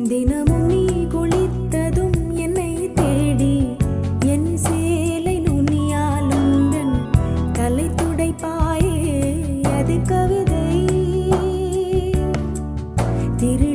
தினமும் நீ குளித்ததும் என்னை தேடி என் சேலை நுனியால் உந்தன் தலை துடைப்பாயே அது கவிதை திரு